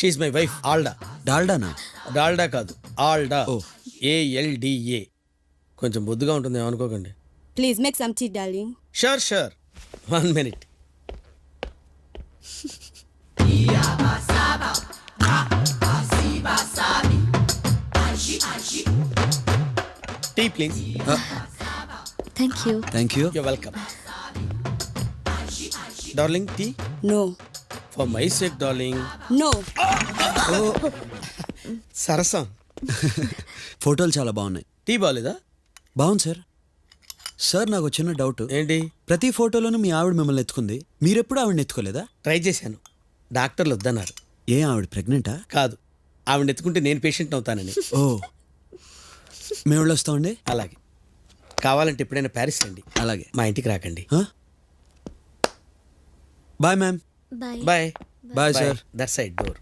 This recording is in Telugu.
She my wife ఆల్డా. డాల్డానా? డాల్డా కాదు, ఆల్డా. ఓ. ALDA. కొంచెం బొద్దుగా ఉంటుంది, ఏమనుకోకండి. Please make some tea, darling. Sure sure, 1 minute. Tea please. Thank you. Thank you. You're welcome. Darling, tea? No. For my sake, darling. No. సరసం. ఫోటోలు చాలా బాగున్నాయి. టీ బాగాలేదా? బాగుంది సార్. సార్ నాకు చిన్న డౌట్. ఏంటి? ప్రతి ఫోటోలోనూ మీ ఆవిడ మిమ్మల్ని ఎత్తుకుంది, మీరెప్పుడు ఆవిడని ఎత్తుకోలేదా? ట్రై చేశాను, డాక్టర్లు వద్దన్నారు. ఏ ఆవిడ ప్రెగ్నెంటా? కాదు, ఆవిడ ఎత్తుకుంటే నేను పేషెంట్ అవుతానని. ఓ, మేము వస్తామండి. అలాగే. కావాలంటే ఎప్పుడైనా ప్యారిస్ రండి. అలాగే. మా ఇంటికి రాకండి. Bye ma'am. Bye. Bye. Bye sir. That side door.